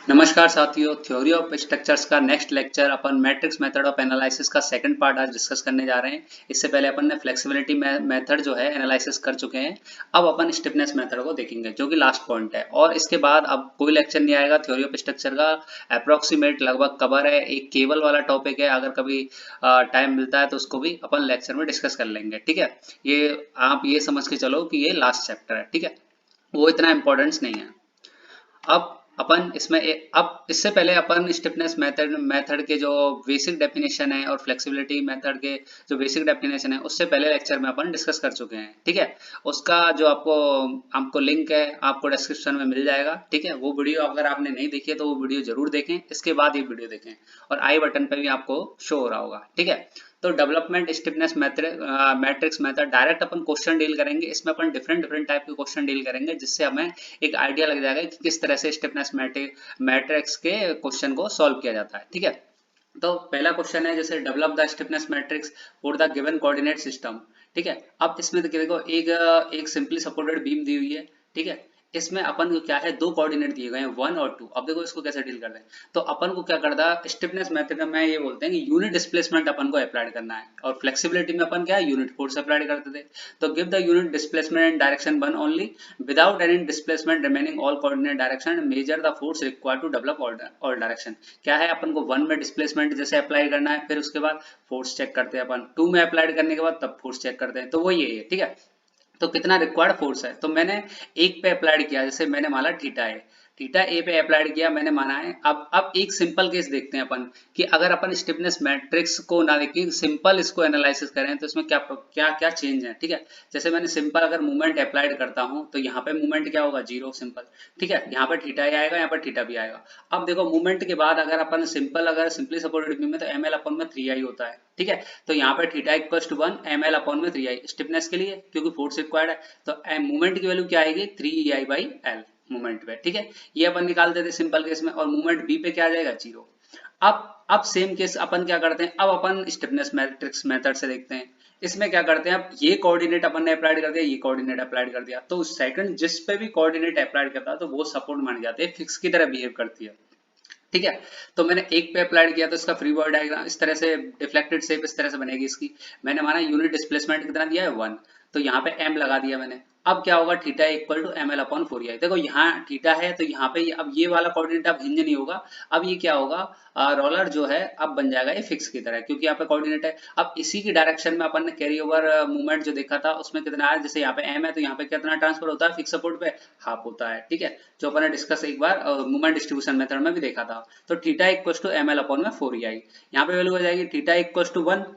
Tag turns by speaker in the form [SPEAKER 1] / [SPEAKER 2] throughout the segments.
[SPEAKER 1] नमस्कार साथियों, theory of structures का next lecture upon matrix method of analysis का सेकंड पार्ट आज डिस्कस करने जा रहे हैं। इससे पहले अपन ने फ्लेक्सिबिलिटी मेथड जो है एनालिसिस कर चुके हैं। अब अपन स्टिफनेस मेथड को देखेंगे जो कि लास्ट पॉइंट है, और इसके बाद अब कोई लेक्चर नहीं आएगा। थ्योरी ऑफ स्ट्रक्चर का अप्रोक्सीमेट लगभग कवर है, एक केबल वाला टॉपिक है। अगर कभी टाइम मिलता है तो उसको भी अपन लेक्चर में डिस्कस कर लेंगे, ठीक है। ये आप ये समझ के चलो कि ये लास्ट चैप्टर है, ठीक है। वो इतना इंपॉर्टेंस नहीं है। अब अपन इसमें अब इससे पहले अपन स्टिफनेस मेथड के जो बेसिक डेफिनेशन है और फ्लेक्सिबिलिटी मेथड के जो बेसिक डेफिनेशन है उससे पहले लेक्चर में अपन डिस्कस कर चुके हैं, ठीक है। उसका जो आपको आपको लिंक है आपको डिस्क्रिप्शन में मिल जाएगा, ठीक है। वो वीडियो अगर आपने नहीं देखी है तो वो वीडियो जरूर देखें, इसके बाद ये वीडियो देखें, और आई बटन पे भी आपको शो हो रहा होगा, ठीक है। तो development stiffness matrix method direct अपन क्वेश्चन डील करेंगे। इसमें अपन डिफरेंट डिफरेंट टाइप के क्वेश्चन डील करेंगे, जिससे हमें एक आइडिया लग जाएगा कि किस तरह से स्टिफनेस मैट्रिक्स के क्वेश्चन को सॉल्व किया जाता है, ठीक है। तो पहला क्वेश्चन है जैसे develop the stiffness matrix for the given coordinate system, ठीक है। अब इसमें देखो एक सिंपली सपोर्टेड बीम दी हुई है, ठीक है। इसमें अपन को क्या है, दो कोऑर्डिनेट दिए गए हैं 1 और 2। अब देखो इसको कैसे डील करते हैं। तो अपन को क्या करता है, स्टिफनेस मेथड में ये बोलते हैं कि यूनिट डिस्प्लेसमेंट अपन को अप्लाई करना है, और फ्लेक्सिबिलिटी में अपन क्या है, यूनिट फोर्स अप्लाई करते थे। तो give the unit displacement in direction 1 only without any displacement remaining all coordinate direction and measure the force required to develop all direction. क्या है, अपन को 1 में डिस्प्लेसमेंट जैसे अप्लाई करना है, फिर उसके बाद फोर्स चेक करते हैं अपन, 2 में अप्लाई करने के बाद तब फोर्स चेक करते हैं। तो वो ये है, ठीक है। तो कितना रिक्वायर्ड फोर्स है, तो मैंने एक पे अप्लाइड किया, जैसे मैंने माना थीटा है, थीटा ए पे अप्लाइड किया मैंने माना है। अब एक सिंपल केस देखते हैं अपन कि अगर अपन स्टिफनेस मैट्रिक्स को ना देखें, सिंपल इसको एनालिसिस करें तो इसमें क्या क्या क्या चेंज है, ठीक है। जैसे मैंने सिंपल अगर मूवमेंट अप्लाइड करता हूं तो यहाँ पे मूवमेंट क्या होगा, जीरो, सिंपल, ठीक है। यहाँ पे थीटा ए आएगा, यहाँ पर थीटा भी आएगा। अब देखो मूवमेंट के बाद अगर अपन सिंपल अगर सिंपली सपोर्टेड बीम में तो एम एल अपॉन में 3 आई होता है, ठीक है। तो यहाँ पे theta equal to 1 M L upon में 3 आई स्टिफनेस के लिए, क्योंकि फोर्स रिक्वायर्ड है। तो मूवमेंट की वैल्यू क्या आएगी, 3 आई बाई एल मूवमेंट पे, ठीक है। ये अपन निकाल देते सिंपल केस में, और मूवमेंट बी पे क्या आ जाएगा, जीरो। अब सेम केस अपन क्या करते हैं, अब अपन स्टिफनेस मैट्रिक्स मेथड से देखते हैं। इसमें क्या करते हैं, अब ये कोऑर्डिनेट अपन ने अप्लाइड कर दिया, ये कोऑर्डिनेट अप्लाइड कर दिया, तो सेकंड जिस पे भी कोऑर्डिनेट अप्लाइड करता है तो वो सपोर्ट मान जाते हैं, फिक्स की तरह बिहेव करती है, ठीक है। तो मैंने एक पे अप्लाइड किया तो इसका फ्री बॉडी डायग्राम इस तरह से, डिफ्लेक्टेड शेप इस तरह से बनेगी इसकी। मैंने माना यूनिट डिस्प्लेसमेंट कितना दिया है, 1। तो यहाँ पे m लगा दिया मैंने। अब क्या होगा, theta equal to M L upon 4 देखो यहाँ थीटा है तो यहाँ पे अब ये वाला कोऑर्डिनेट अब हिंज नहीं होगा। अब ये क्या होगा, रोलर जो है अब बन जाएगा ये फिक्स की तरह, क्योंकि यहाँ पे कोऑर्डिनेट है। अब इसी की डायरेक्शन में अपन ने कैरी ओवर मूवमेंट जो देखा था उसमें कितना है, जैसे यहाँ पे m है तो यहाँ पे कितना ट्रांसफर होता है, फिक्स सपोर्ट पे हाफ होता है, ठीक है। जो अपन ने डिस्कस एक बार मूवमेंट डिस्ट्रीब्यूशन मेथड में भी देखा था। तो theta equal to M L upon में 4 यहाँ पे वैल्यू हो जाएगी theta equal to 1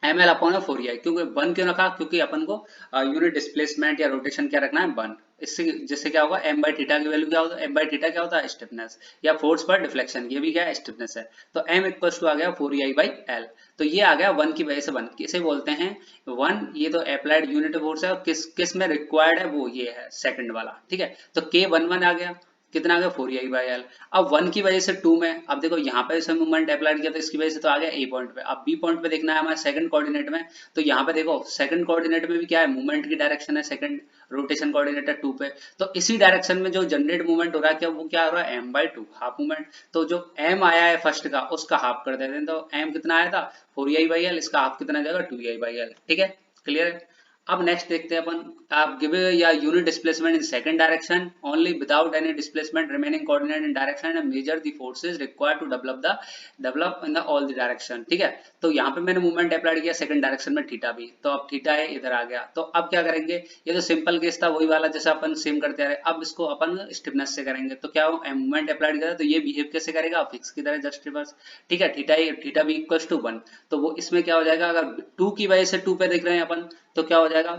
[SPEAKER 1] M L upon में 4 क्योंकि 1 क्यों रखा, क्योंकि अपन को यूनिट डिस्प्लेसमेंट या रोटेशन क्या रखना है, 1। इससे जिससे क्या होगा, एम बाई थीटा की वैल्यू क्या होता है, एम बाई थीटा क्या होता है, स्टिफनेस या फोर्स पर डिफ्लेक्शन, ये भी क्या है, स्टिफनेस है। तो एम इक्वल टू आ गया 4 बाई एल। तो ये आ गया 1 की वजह से 1, किसे बोलते हैं 1, ये तो अप्लाइड यूनिट फोर्स है, और किस किस में रिक्वायर्ड है वो ये है सेकंड वाला, ठीक है। तो के 1 आ गया, कितना आ गया 4 अब 1 की वजह से 2 में, अब देखो यहाँ पे से मूवमेंट अप्लाइड किया तो इसकी वजह से तो आ गया ए पॉइंट पे। अब बी पॉइंट पे देखना है हमारे सेकंड कोऑर्डिनेट में, तो यहाँ पे देखो सेकंड कोऑर्डिनेट में भी क्या है, मूवमेंट की डायरेक्शन है सेकंड, रोटेशन कोऑर्डिनेट है 2 पे। तो इसी डायरेक्शन में जो जनरेट मूवमेंट हो रहा है क्या, वो क्या हो रहा है, एम बाई 2 हाफ मूवमेंट। तो जो एम आया है फर्स्ट का उसका हाफ कर देते हैं, तो एम कितना आया था 4 इसका हाफ कितना जाएगा 2 ठीक है। क्लियर है। अब नेक्स्ट देखते हैं अपन, आप गिव या unit displacement in second direction only without any displacement remaining coordinate in direction and measure the forces required to develop in the all the direction, ठीक है। तो यहाँ पे मैंने मूवमेंट अप्लाई किया सेकंड डायरेक्शन में थीटा भी, तो अब थीटा है इधर आ गया। तो अब क्या करेंगे, ये तो सिंपल केस था वही वाला जैसा अपन सेम करते आ रहे, अब इसको अपन स्टिफनेस से करेंगे। तो क्या मूवमेंट अप्लाई करा तो ये बिहेव कैसे करेगा, फिक्स की तरह जस्ट रिवर्स, ठीक है। थीटा भी इक्वल टू 1, तो वो इसमें क्या हो जाएगा, अगर 2 की वजह से 2 पे देख रहे हैं अपन तो क्या हो जाएगा,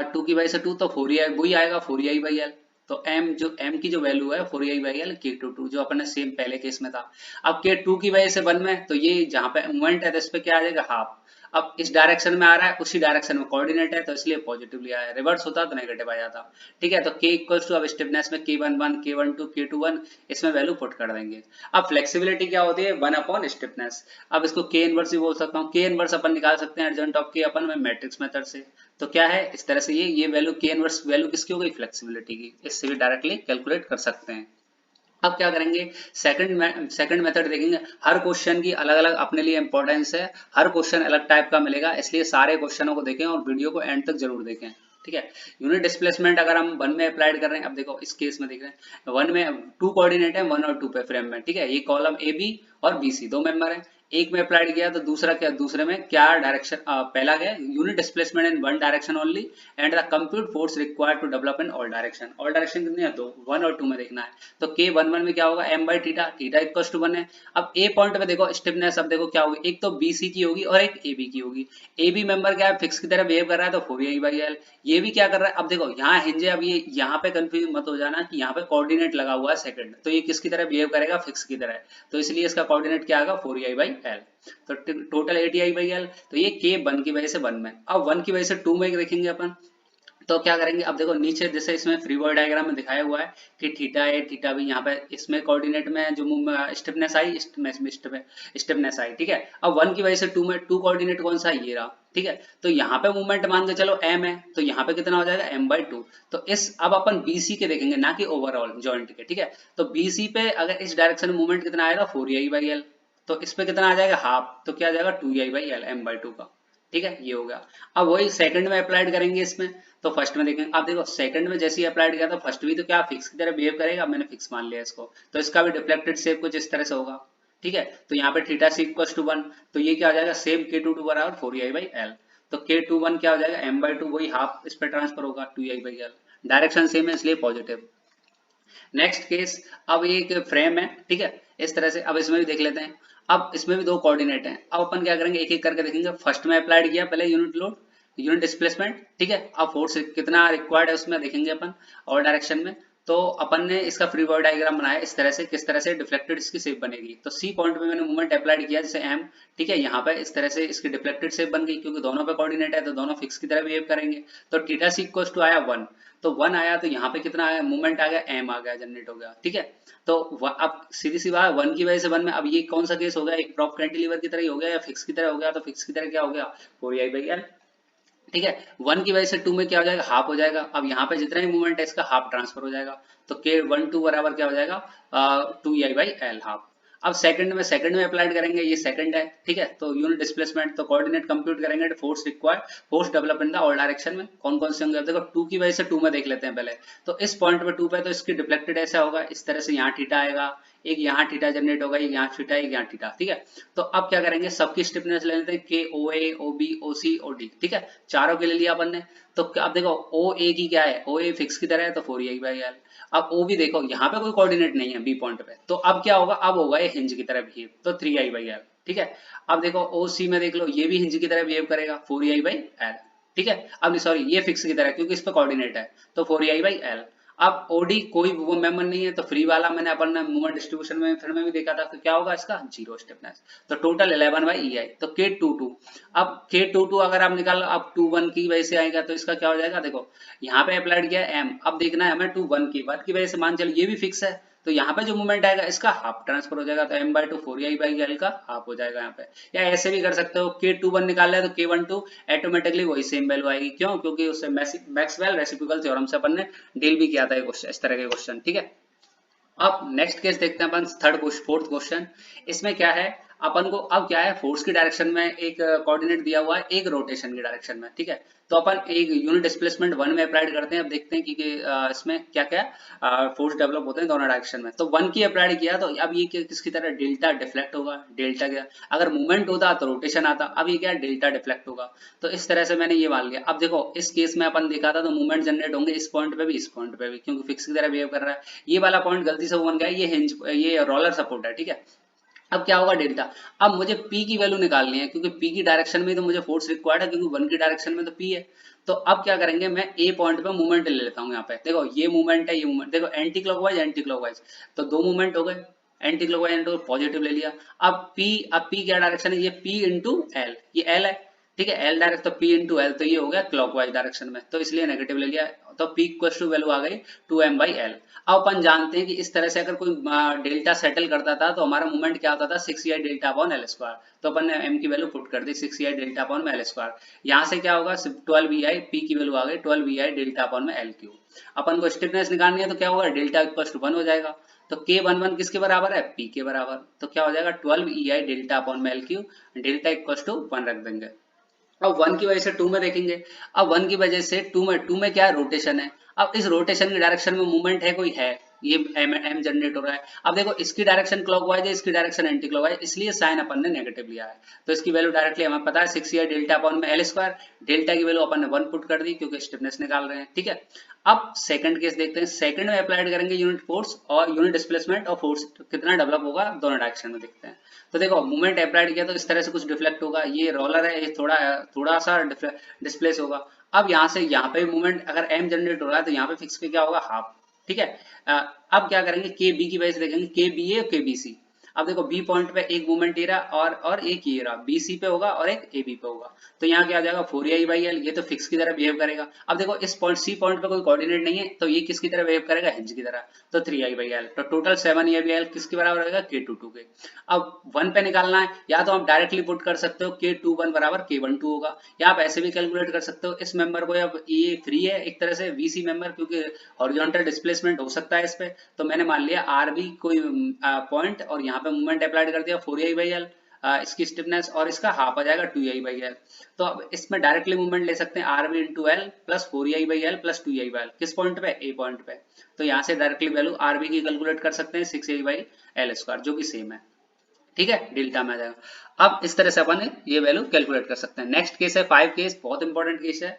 [SPEAKER 1] 2 की वजह से 2 तो 4 वही आएगा 4 तो m जो m की जो वैल्यू है 4 के टू टू जो अपन ने सेम पहले केस में था। अब के 2 की वजह से 1 में, तो ये जहां पे मूवमेंट है तो इस पे क्या आ जाएगा, हाफ। अब इस डायरेक्शन में आ रहा है, उसी डायरेक्शन में कोऑर्डिनेट है तो इसलिए पॉजिटिवली आया, रिवर्स होता तो नेगेटिव आ जाता, ठीक है। तो k इक्वल्स टू अब स्टिफनेस में k11 k12 k21 इसमें वैल्यू पुट कर देंगे। अब फ्लेक्सिबिलिटी क्या होती है, 1 अपॉन स्टिफनेस। अब इसको k इनवर्स भी बोल सकता हूँ, k इनवर्स अपन निकाल सकते हैं एडजॉइंट ऑफ k अपन में मैट्रिक्स मेथड से। तो क्या है, इस तरह से ये वैल्यू k इनवर्स वैल्यू किसकी हो गई, फ्लेक्सिबिलिटी की, इससे भी डायरेक्टली कैलकुलेट कर सकते हैं। अब क्या करेंगे, सेकंड मेथड देखेंगे। हर क्वेश्चन की अलग अलग अपने लिए इंपॉर्टेंस है, हर क्वेश्चन अलग टाइप का मिलेगा, इसलिए सारे क्वेश्चनों को देखें और वीडियो को एंड तक जरूर देखें। ठीक है, यूनिट डिस्प्लेसमेंट अगर हम वन में अप्लाइड कर रहे हैं, अब देखो इस केस में देख रहे हैं वन में टू कोऑर्डिनेट है, वन और टू पे फ्रेम में। ठीक है, ये कॉलम ए बी और बी सी दो मेंबर है, एक में अप्लाइड किया तो दूसरा क्या, दूसरे में क्या डायरेक्शन, पहला क्या, unit displacement in one direction only and the compute force required to develop in all direction. All direction कितनी है, तो वन और टू में देखना है। तो के वन वन में क्या होगा, M by theta, theta equal to one है। अब ए पॉइंट पे देखो स्टिफनेस, अब देखो क्या होगी, एक तो बी सी की होगी और एक ए बी की होगी। ए बी मेंबर क्या है, फिक्स की तरह बिहेव कर रहा है तो 4a/l। ये भी क्या कर रहा है, अब देखो यहाँ हिंज है, अब ये यहाँ पे कंफ्यूज मत हो जाना कि यहाँ पे कोऑर्डिनेट लगा हुआ है सेकंड, तो ये किसकी तरह बिहेव करेगा, फिक्स की तरह, तो इसलिए इसका कोऑर्डिनेट क्या आएगा, 4a/l। तो टोटल 8a/l, तो ये के वन की वजह से वन में, अब वन की वजह से टू में देखेंगे अपन। तो क्या करेंगे, अब देखो नीचे जैसे इसमें फ्री बॉडी डायग्राम में दिखाया हुआ है कि थीटा है, थीटा भी, यहाँ पे इसमें कोऑर्डिनेट में जो स्टिफनेस आई, स्टिफनेस आई। ठीक है, अब वन की वजह से टू में, टू कोऑर्डिनेट कौन सा है, ये रहा। ठीक है, तो यहाँ पे मूवमेंट मान के चलो m है, तो यहाँ पे कितना हो जाएगा, m/2। तो इस अब अपन BC के देखेंगे ना कि ओवरऑल जॉइंट के। ठीक है, तो BC पे अगर इस डायरेक्शन में मूवमेंट कितना आएगा, 4a/l, तो इस पे कितना आ जाएगा, हाफ, तो क्या आ जाएगा 2a/l m/2 का। ठीक है, ये हो गया। अब वही सेकंड में अप्लाइड करेंगे इसमें, तो फर्स्ट में देखेंगे, आप देखो सेकंड में जैसे ही अप्लाइड किया तो फर्स्ट भी तो क्या फिक्स की तरह बिहेव करेगा, मैंने फिक्स मान लिया इसको, तो इसका भी डिफ्लेक्टेड शेप कुछ इस तरह से होगा। ठीक है, तो यहाँ पे थीटा सी इक्वल टू 1, तो ये क्या हो जाएगा, सेम k22 बराबर 4a/l। तो k21 क्या हो जाएगा, m/2, वही हाफ इस पे ट्रांसफर होगा 2a/l, डायरेक्शन सेम है इसलिए पॉजिटिव। नेक्स्ट केस, अब ये एक फ्रेम है। ठीक है, इस तरह से, अब इसमें भी देख लेते हैं। अब इसमें भी दो कोऑर्डिनेट हैं, अब अपन क्या करेंगे, एक एक करके देखेंगे। फर्स्ट में अप्लाइड किया पहले यूनिट लोड, यूनिट डिस्प्लेसमेंट। ठीक है, अब फोर्स कितना रिक्वायर्ड है उसमें देखेंगे अपन, और डायरेक्शन में। तो अपन ने इसका फ्री बॉडी डायग्राम बनाया इस तरह से, किस तरह से डिफ्लेक्टेड इसकी शेप बनेगी। तो सी पॉइंट पे मैंने मूवमेंट अप्लाइड किया जैसे एम। ठीक है, यहाँ पे इस तरह से इसकी डिफ्लेक्टेड शेप बन गई, क्योंकि दोनों पे कोऑर्डिनेट है तो दोनों फिक्स की तरह बिहेव करेंगे। तो थीटा सी इक्वल टू आया 1, तो 1 आया, तो यहाँ पे कितना आया, मूवमेंट आ गया, एम आ गया, जनरेट हो गया। ठीक है, तो अब सीधी सी बात, 1 की वजह से 1 में, अब ये कौन सा केस हो गया, एक प्रॉप कैंटिलीवर की तरह ही हो गया या फिक्स की तरह हो गया, तो फिक्स की तरह क्या हो गया, 4a/l। ठीक है, 1 की वजह से 2 में क्या हो जाएगा, हाफ हो जाएगा। अब यहाँ पे जितना ही मूवमेंट है इसका हाफ ट्रांसफर हो जाएगा, तो k12 बराबर क्या हो जाएगा, 2a/l हाफ। अब सेकंड में अप्लाइड करेंगे, ये सेकंड है। ठीक है, तो यूनिट डिस्प्लेसमेंट, तो कोऑर्डिनेट कंप्यूट करेंगे, force required, force develop in the all direction में कौन कौन से होंगे, अब देखो 2 की वजह से 2 में देख लेते हैं पहले। तो इस पॉइंट पे 2 पे, तो इसकी डिफ्लेक्टेड ऐसा होगा, इस तरह से यहाँ थीटा आएगा, एक यहाँ थीटा जनरेट होगा, एक यहाँ थीटा, एक यहाँ थीटा। ठीक है, तो अब क्या करेंगे, सबकी स्टिफनेस ले लेते हैं, के ओ ए, ओ बी, ओ सी, ओ डी। ठीक है, चारों के ले लिया अपन ने। तो अब देखो ओ ए की क्या है, ओ ए फिक्स की तरह है तो 4a/l। अब ओ भी देखो यहाँ पे कोई कोऑर्डिनेट नहीं है बी पॉइंट पे, तो अब क्या होगा, अब होगा ये हिंज की तरह बिहेव, तो 3a/l। ठीक है, अब देखो ओ सी में देख लो, ये भी हिंज की तरह बिहेव करेगा, 4a/l। ठीक है, अब सॉरी, ये फिक्स की तरह क्योंकि इस पे कोऑर्डिनेट है, तो 4a/l। अब ओडी कोई वो मेंबर नहीं है, तो फ्री वाला मैंने अपन ने मूवमेंट डिस्ट्रीब्यूशन में फिर में भी देखा था, तो क्या होगा इसका, जीरो स्टिफनेस। तो टोटल 11/ei, तो k22। अब k22 अगर आप निकालो, अब 2 1 की वजह से आएगा, तो इसका क्या हो जाएगा, देखो यहाँ पे अप्लाइड किया है m, अब देखना है हमें 2 1 की वजह से, मान चलो ये भी फिक्स है, तो यहाँ पे जो मूवमेंट आएगा इसका हाफ ट्रांसफर हो जाएगा, तो m/2 4a/l का हाफ हो जाएगा यहाँ पे। या ऐसे भी कर सकते हो, k21 निकाल ले तो k12 ऑटोमेटिकली वही सेम वैल्यू आएगी, क्यों, क्योंकि उससे मैक्सवेल रेसिप्रोकल थ्योरम से अपन ने डील भी किया था ये क्वेश्चन, इस तरह के क्वेश्चन। ठीक है, अब नेक्स्ट केस देखते हैं अपन, फोर्थ क्वेश्चन। इसमें क्या है, अपन को अब क्या है, फोर्स की डायरेक्शन में एक कोऑर्डिनेट दिया हुआ है, एक रोटेशन की डायरेक्शन में। ठीक है, तो अपन एक यूनिट डिस्प्लेसमेंट 1 में अप्लाइड करते हैं। अब देखते हैं कि इसमें क्या क्या फोर्स डेवलप होते हैं दोनों डायरेक्शन में। तो 1 की अप्लाइड किया, तो अब ये किसकी तरह, डेल्टा डिफ्लेक्ट होगा, डेल्टा क्या, अगर मूवमेंट होता तो रोटेशन आता, अब ये क्या, डेल्टा डिफ्लेक्ट होगा। तो इस तरह से मैंने ये मान लिया। अब देखो इस केस में अपन देखा था, तो मूवमेंट जनरेट होंगे इस पॉइंट पे भी, इस पॉइंट पे भी, क्योंकि फिक्स की तरह बिहेव कर रहा है। ये वाला पॉइंट गलती से बन गया, ये हिंज, ये रोलर सपोर्ट है। ठीक है, अब क्या होगा, डेल्टा। अब मुझे P की वैल्यू निकालनी है, क्योंकि P की डायरेक्शन में तो मुझे फोर्स रिक्वायर्ड है, क्योंकि 1 की डायरेक्शन में तो P है। तो अब क्या करेंगे, मैं A पॉइंट पे मूवमेंट ले लेता हूँ। यहाँ पे देखो ये मूवमेंट है, ये मूवमेंट देखो, एंटी क्लॉकवाइज, तो दो मूवमेंट हो गए, एंटी क्लॉकवाइज पॉजिटिव ले लिया। अब P क्या डायरेक्शन है, ये P इंटू एल, ये L है। ठीक है, L डायरेक्ट, तो P इंटू एल, तो ये हो गया क्लॉकवाइज डायरेक्शन में, तो इसलिए नेगेटिव ले लिया। तो P इक्वल टू वैल्यू आ गई 2m/l। अब अपन जानते हैं कि इस तरह से अगर कोई डेल्टा सेटल करता था, तो हमारा मूवमेंट क्या होता था, 6ei delta upon L square. तो अपन ने m की वैल्यू पुट कर दी, 6ei डेल्टा अपॉन में एल स्क्वायर। यहाँ से क्या होगा, 12ei, P की वैल्यू आ गई 12ei डेल्टा अपॉन में एल क्यूब। अपन को स्टिफनेस निकालनी है, तो क्या होगा, डेल्टा इक्वल टू 1 हो जाएगा। तो K11 किसके बराबर है, P के बराबर। तो क्या हो जाएगा 12 EI डेल्टा अपॉन में LQ, डेल्टा इक्वल टू 1 रख देंगे। अब 1 की वजह से 2 में देखेंगे। अब 1 की वजह से 2 में क्या है, रोटेशन है। अब इस रोटेशन की डायरेक्शन में मूवमेंट है, कोई है, ये एम जनरेट हो रहा है। अब देखो इसकी डायरेक्शन क्लॉकवाइज है, इसकी डायरेक्शन एंटी क्लॉकवाइज, इसलिए साइन अपन ने नेगेटिव लिया है। तो इसकी वैल्यू डायरेक्टली हमें पता है 6 डेल्टा अपॉन में एल स्क्वायर। डेल्टा की वैल्यू अपन ने 1 पुट कर दी क्योंकि स्टिफनेस निकाल रहे हैं, ठीक है। अब सेकंड केस देखते हैं। सेकंड में अप्लाइड करेंगे यूनिट फोर्स और यूनिट डिस्प्लेसमेंट, और फोर्स कितना डेवलप होगा दोनों डायरेक्शन में देखते हैं। तो देखो मूवमेंट अप्लाइड किया तो इस तरह से कुछ डिफ्लेक्ट होगा, ये रोलर है, ये थोड़ा सा डिस्प्लेस होगा। अब यहाँ से यहाँ पे मूवमेंट अगर एम जनरेट हो रहा है तो यहाँ पे फिक्स पे क्या होगा, हाफ, ठीक है। अब क्या करेंगे, के बी की वजह से देखेंगे, के बी ए और के बी सी। अब देखो बी पॉइंट पे एक मूवमेंट ये रहा और एक ये रहा, बी सी पे होगा और एक ए बी पे होगा। तो यहाँ क्या आ जाएगा 4ai/l, ये तो फिक्स की तरह बिहेव करेगा। अब देखो इस पॉइंट सी पॉइंट पे कोई कोऑर्डिनेट नहीं है, तो ये किसकी तरह बिहेव करेगा, हिंज की तरह। तो 3i/l, तो टोटल 7ai/l किसके बराबर होगा, k22 के। अब 1 पे निकालना है, या तो आप डायरेक्टली पुट कर सकते हो k21 बराबर k12 होगा, या आप ऐसे भी कैलकुलेट कर सकते हो इस मेंबर को। अब ये फ्री है एक तरह से VC मेंबर, क्योंकि हॉरिजॉन्टल डिस्प्लेसमेंट हो सकता है इस पे। तो मैंने मान लिया RB कोई पॉइंट और यहाँ पे मूवमेंट अप्लाइड कर दिया 4ai/l, इसकी स्टिफनेस, और इसका हाफ आ जाएगा 2ai/l। तो अब इसमें डायरेक्टली मूवमेंट ले सकते हैं RB into L plus 4ai/l plus 2ai/l, किस पॉइंट पे, ए पॉइंट पे। तो यहाँ से डायरेक्टली वैल्यू RB की कैलकुलेट कर सकते हैं 6ai/l स्क्वायर, जो कि सेम है, ठीक है, डेल्टा में आ जाएगा। अब इस तरह से अपन ये वैल्यू कैलकुलेट कर सकते हैं। नेक्स्ट केस है 5 केस, बहुत इंपॉर्टेंट केस है।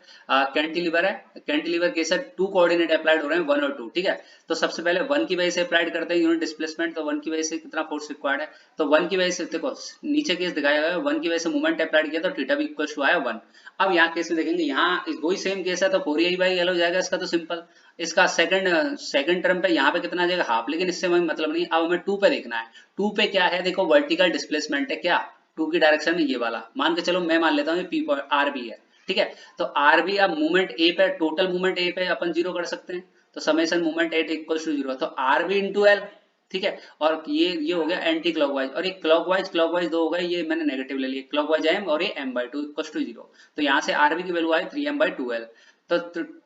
[SPEAKER 1] कैंटिलीवर है, कैंटिलीवर केस है, 2 कोऑर्डिनेट अप्लाइड हो रहे हैं 1 और 2, ठीक है। तो सबसे पहले 1 की वजह से अप्लाइड करते हैं यूनिट डिस्प्लेसमेंट, तो 1 की वजह से कितना फोर्स रिक्वायर्ड है। तो 1 की वजह से देखो नीचे केस दिखाया गया है, 1 की वजह से मूवमेंट अप्लाइड किया तो थीटा भी इक्वल टू आया 1। अब यहाँ केस में देखेंगे, यहाँ वही सेम केस है, तो 4ai/l हो जाएगा इसका, तो सिंपल। इसका सेकंड टर्म पे यहाँ पे कितना आ जाएगा, हाफ, लेकिन इससे हमें मतलब नहीं। अब हमें 2 पे देखना है। 2 पे क्या है, देखो वर्टिकल डिस्प्लेसमेंट है, क्या 2 की डायरेक्शन में ये वाला, मान के चलो, मैं मान लेता हूँ पी RB है, ठीक है। तो RB अब मूवमेंट ए पे, टोटल मूवमेंट ए पे अपन 0 कर सकते हैं, तो summation movement at equal to 0, तो RB इंटू एल, ठीक है। और ये हो गया एंटी क्लॉकवाइज, और ये क्लॉकवाइज 2 हो गए, ये मैंने नेगेटिव ले लिया, क्लॉकवाइज m और ये m/2 इक्वल टू 0। तो यहाँ से RB की वैल्यू आई 3m/2l। तो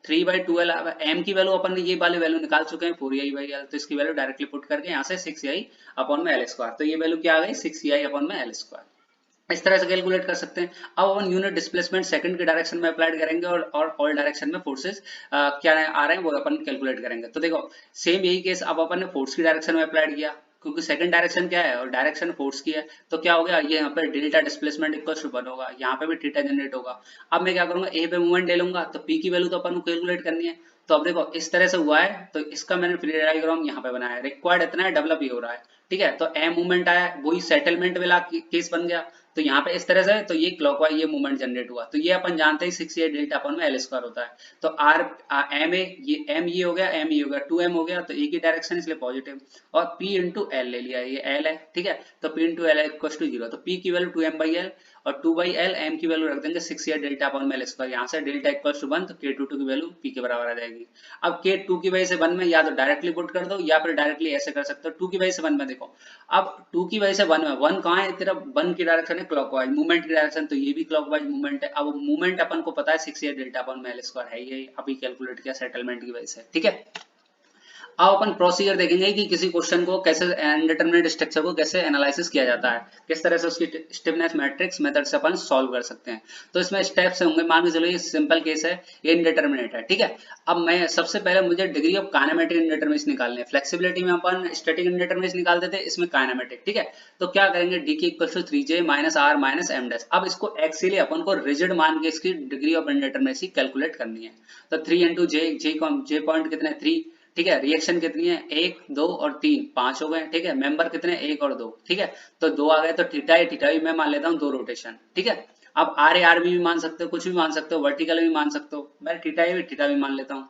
[SPEAKER 1] 3/2l, m की वैल्यू अपन ने ये वाली वैल्यू निकाल चुके हैं 4ai/l, तो इसकी वैल्यू डायरेक्टली पुट करके यहाँ से 6ai अपॉन में एल स्क्वायर, तो ये वैल्यू क्या आ गई 6ai अपॉन में एल स्क्वायर। इस तरह से कैलकुलेट कर सकते हैं। अब अपन यूनिट डिस्प्लेसमेंट सेकंड के डायरेक्शन में अप्लाइड करेंगे, और ऑल डायरेक्शन में फोर्सेस क्या आ रहे हैं वो अपन कैलकुलेट करेंगे। तो देखो सेम यही केस, अब अपन ने फोर्स की डायरेक्शन में अप्लाइड किया, क्योंकि सेकंड डायरेक्शन क्या है और डायरेक्शन फोर्स की है, तो क्या हो गया, ये यहाँ पे डेल्टा डिस्प्लेसमेंट इक्वल टू 1 होगा, यहाँ पे भी थीटा जनरेट होगा। अब मैं क्या करूंगा, ए पे मूवमेंट ले लूंगा, तो पी की वैल्यू तो अपन को कैलकुलेट करनी है। तो अब देखो इस तरह से हुआ है, तो इसका मैंने फ्री डायग्राम यहाँ पे बनाया है, रिक्वायर्ड इतना है, डेवलप ही हो रहा है, ठीक है। तो एम मूवमेंट आया, वही सेटलमेंट वाला केस बन गया। तो यहाँ पे इस तरह से, तो ये क्लॉकवाइज ये मूवमेंट जनरेट हुआ, तो ये अपन जानते हैं 6a डेल्टा अपन में एल स्क्वायर होता है। तो आर एम ए ये एम ये हो गया, एम ये हो गया, 2m हो गया, तो एक ही डायरेक्शन इसलिए पॉजिटिव, और p इंटू एल ले लिया, ये l है, ठीक है। तो p into L equal to 0, तो p की वैल्यू 2m/l और 2/l, m की वैल्यू रख देंगे 6a डेल्टा अपन में एल स्क्वायर, यहाँ से डेल्टा इक्वल टू 1, तो k22 की वैल्यू p के बराबर आ जाएगी। अब k2 की वजह से 1 में या तो डायरेक्टली पुट कर दो, या फिर डायरेक्टली ऐसे कर सकते हो, 2 की वजह से 1 में देखो, अब 2 की वजह से 1 में, 1 कहाँ है तेरा, 1 की डायरेक्शन है क्लॉकवाइज, मूवमेंट की डायरेक्शन, तो ये भी क्लॉकवाइज मूवमेंट है। अब मूवमेंट अपन को पता है 6a डेल्टा अपन में एल स्क्वायर है, ये अभी कैलकुलेट किया सेटलमेंट की वजह से, ठीक है। अब अपन प्रोसीजर देखेंगे कि किसी क्वेश्चन को कैसे, अनडिटरमिनेट स्ट्रक्चर को कैसे एनालिसिस किया जाता है, किस तरह से उसकी स्टिफनेस मैट्रिक्स मेथड से अपन सॉल्व कर सकते हैं। तो इसमें स्टेप्स होंगे, मान के चलो ये सिंपल केस है, ये इनडिटरमिनेट है, ठीक है। अब मैं सबसे पहले मुझे डिग्री ऑफ काइनेमेटिक इनडिटरमिनेसी निकालनी है। फ्लेक्सिबिलिटी में अपन स्टैटिक इनडिटरमिनेसी निकालते थे, इसमें काइनेमेटिक, ठीक है। तो क्या करेंगे, D K equal to 3j minus R minus M dash. अब इसको एक्चुअली अपन को रिजिड मान के इसकी डिग्री ऑफ इनडिटरमिनेसी कैलकुलेट करनी है। तो 3 इंटू जे पॉइंट कितने 3, ठीक है। रिएक्शन कितनी है 1 2 और 3 5 हो गए, ठीक है। मेंबर कितने 1 और 2, ठीक है। तो 2 आ गए, तो थीटा भी मैं मान लेता हूँ 2 रोटेशन, ठीक है। अब आर भी मान सकते हो, कुछ भी मान सकते हो, वर्टिकल भी मान सकते हो, मैं थीटा भी मान लेता हूँ।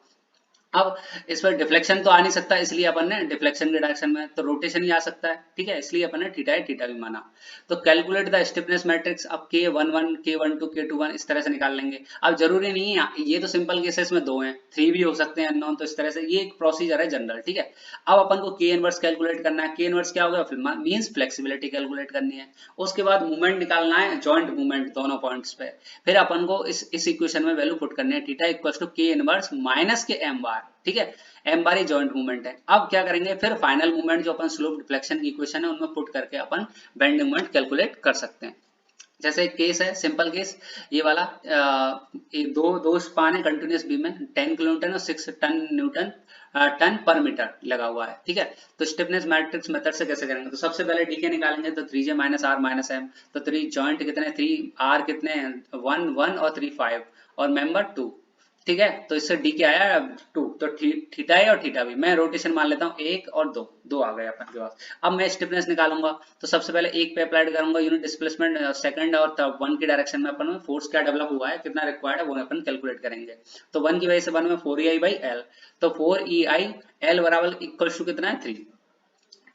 [SPEAKER 1] अब इस पर डिफ्लेक्शन तो आ नहीं सकता, इसलिए अपन ने डिफ्लेक्शन के डायरेक्शन में, तो रोटेशन ही आ सकता है, ठीक है, इसलिए अपन ने थीटा भी माना। तो कैलकुलेट द स्टिफनेस मैट्रिक्स, अब K11 K12 K21 इस तरह से निकाल लेंगे। अब जरूरी नहीं है, ये तो सिंपल केसेस में 2 हैं, 3 भी हो सकते हैं अननोन, तो इस तरह से ये एक प्रोसीजर है जनरल, ठीक है। अब अपन को K इनवर्स कैलकुलेट करना है। K इनवर्स क्या होगा, मींस फ्लेक्सिबिलिटी कैलकुलेट करनी है। उसके बाद मूवमेंट निकालना है, जॉइंट मूवमेंट दोनों पॉइंट्स पे। फिर अपन को इस इक्वेशन में वैल्यू पुट करनी है, theta equal to K inverse minus K M Y, bar, ठीक है। m बार ही जॉइंट मूवमेंट है। अब क्या करेंगे, फिर फाइनल मूवमेंट जो अपन स्लोप डिफ्लेक्शन की इक्वेशन है उनमें पुट करके अपन बेंडिंग मूवमेंट कैलकुलेट कर सकते हैं। जैसे एक केस है, सिंपल केस ये वाला, ये दो स्पान है कंटिन्यूस बीम में, 10 किलोन्यूटन और 6 टन न्यूटन टन पर मीटर लगा हुआ है, ठीक है। तो स्टिफनेस मैट्रिक्स मेथड से कैसे करेंगे, तो सबसे पहले डीके निकालेंगे, तो 3j minus R minus M, तो 3 जॉइंट कितने, 3 आर कितने, 1 1 और 3 5 और मेंबर 2, ठीक है। तो इससे डी के आया 2, तो थीटा है और थीटा भी, मैं रोटेशन मान लेता हूँ 1 और 2, 2 आ गए अपन के पास। अब मैं स्टिफनेस निकालूंगा, तो सबसे पहले 1 पे अप्लाइड करूंगा यूनिट डिस्प्लेसमेंट, सेकंड और 1 की डायरेक्शन में अपन फोर्स क्या डेवलप हुआ है, कितना रिक्वायर्ड है वो अपन कैलकुलेट करेंगे। तो 1 की वजह से 1 में 4EI बाई एल, तो 4EI एल बराबर इक्वल टू कितना है 3,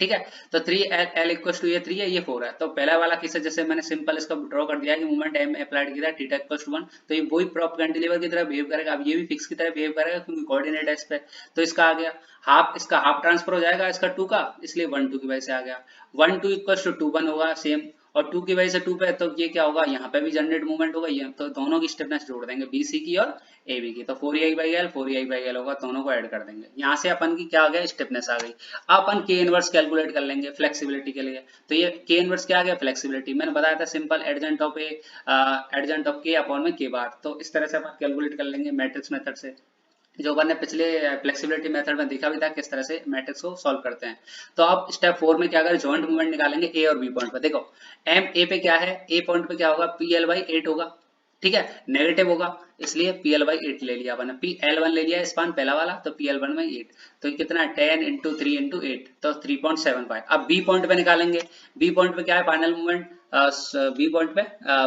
[SPEAKER 1] ठीक है। तो 3 एल इक्वल टू ये 3 है, ये 4 है। तो पहला वाला केस है, जैसे मैंने सिंपल इसका ड्रॉ कर दिया है कि मूवमेंट एम अप्लाइड किया थीटा इक्वल टू 1, तो ये वही प्रॉप कैंटिलीवर की तरह बिहेव करेगा। अब ये भी फिक्स की तरह बिहेव करेगा क्योंकि कोऑर्डिनेट है इस पे। तो इसका आ गया हाफ, इसका हाफ ट्रांसफर हो जाएगा इसका 2 का, इसलिए 1 2 की वजह से आ गया 1 2 इक्वल टू 2 1 होगा सेम, और 2 की वजह से 2 पे, तो ये क्या होगा, यहाँ पे भी जनरेट मूवमेंट होगा, ये तो दोनों की स्टिफनेस जोड़ देंगे, बीसी की और एबी की, तो 4EI by L 4EI by L होगा, दोनों को ऐड कर देंगे। यहाँ से अपन की क्या आ गया, स्टिफनेस आ गई। अपन के इनवर्स कैलकुलेट कर लेंगे फ्लेक्सिबिलिटी के लिए, तो ये के इनवर्स क्या आ गया, फ्लेक्सिबिलिटी। मैंने बताया था सिंपल एडजेंट ऑफ ए एडजेंट ऑफ के अपॉन में के बार, तो इस तरह से अपन कैलकुलेट कर लेंगे मैट्रिक्स मेथड से, जो अपन ने पिछले फ्लेक्सिबिलिटी मेथड में देखा भी था किस तरह से मैट्रिक्स को सॉल्व करते हैं। तो अब स्टेप 4 में क्या करें, जॉइंट मूवमेंट निकालेंगे ए और बी पॉइंट पे। देखो एम ए पे क्या है, ए पॉइंट पे क्या होगा, पी एल बाई 8 होगा, ठीक है, नेगेटिव होगा, इसलिए पी एल बाई 8 ले लिया अपन, पी एल 1 ले लिया स्पान पहला वाला, तो पी एल 1 बाई 8, तो ये कितना है 10 इंटू 3 इंटू 8, तो 3.75। अब बी पॉइंट पे निकालेंगे, बी पॉइंट पे क्या है फाइनल मूवमेंट, बी पॉइंट पे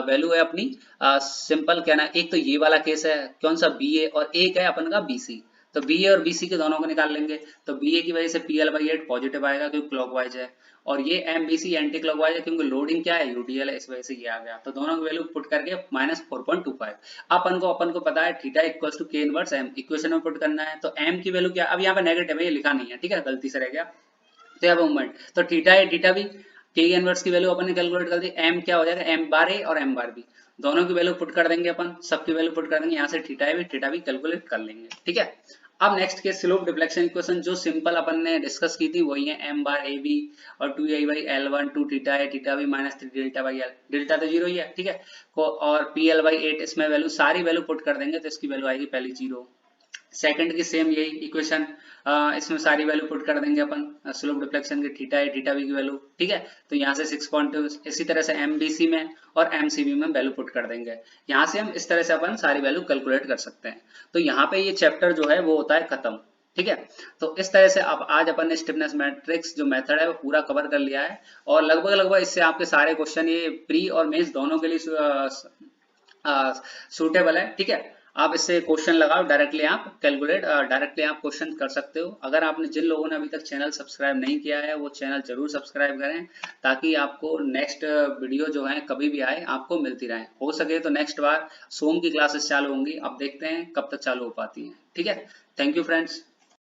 [SPEAKER 1] वैल्यू है अपनी सिंपल क्या ना, एक तो ये वाला केस है कौन सा बी ए, और एक है अपन का बी सी, तो बी ए और बी सी के दोनों को निकाल लेंगे। तो बी ए की वजह से पी एल बाई 8 पॉजिटिव आएगा क्योंकि क्लॉकवाइज है, और ये M B C anti clockwise है क्योंकि लोडिंग क्या है यूडीएल है, इस वजह से ये आ गया। तो दोनों की वैल्यू पुट करके माइनस 4.25। अपन को पता है थीटा इक्वल्स टू के इनवर्स एम, इक्वेशन में पुट करना है। तो एम की वैल्यू क्या, अब यहाँ पे नेगेटिव है, ये लिखा नहीं है, ठीक है, गलती से रह गया। तो यहाँ पे मूवमेंट, तो थीटा है थीटा भी, के इनवर्स की वैल्यू अपन ने कैलकुलेट कर दी, एम क्या हो जाएगा, एम बार ए और एम बार बी, दोनों की वैल्यू पुट कर देंगे अपन, सबकी वैल्यू पुट कर देंगे, यहाँ से थीटा भी कैलकुलेट कर लेंगे, ठीक है। अब नेक्स्ट के स्लोप डिफ्लेक्शन इक्वेशन जो सिंपल अपन ने डिस्कस की थी वही है, एम बार ए बी और 2 बाई एल 1 2 थीटा है theta B minus 3 delta by L, delta तो जीरो ही है, ठीक है, और पी एल बाई 8 इसमें वैल्यू सारी वैल्यू पुट कर देंगे, तो इसकी वैल्यू आएगी पहली 0, सेकंड की सेम यही इक्वेशन, इसमें सारी वैल्यू पुट कर देंगे अपन, स्लोप डिफ्लेक्शन के थीटा है थीटा बी की वैल्यू, ठीक है। तो यहाँ से 6.2, इसी तरह से एमबीसी में और एमसीबी में वैल्यू पुट कर देंगे। यहाँ से हम इस तरह से अपन सारी वैल्यू कैलकुलेट कर सकते हैं। तो यहाँ पे ये चैप्टर जो है वो होता है खत्म, ठीक है। तो इस तरह से अब आज अपन ने स्टिफनेस मैट्रिक्स जो मेथड है वो पूरा कवर कर लिया है, और लगभग इससे आपके सारे क्वेश्चन ये प्री और मेंस दोनों के लिए सूटेबल है, ठीक है। आप इससे क्वेश्चन लगाओ, डायरेक्टली आप कैलकुलेट डायरेक्टली आप क्वेश्चन कर सकते हो। अगर आपने जिन लोगों ने अभी तक चैनल सब्सक्राइब नहीं किया है वो चैनल जरूर सब्सक्राइब करें, ताकि आपको नेक्स्ट वीडियो जो है कभी भी आए आपको मिलती रहे। हो सके तो नेक्स्ट बार सोम की क्लासेस चालू होंगी, अब देखते हैं कब तक चालू हो पाती हैं, ठीक है। Thank you friends.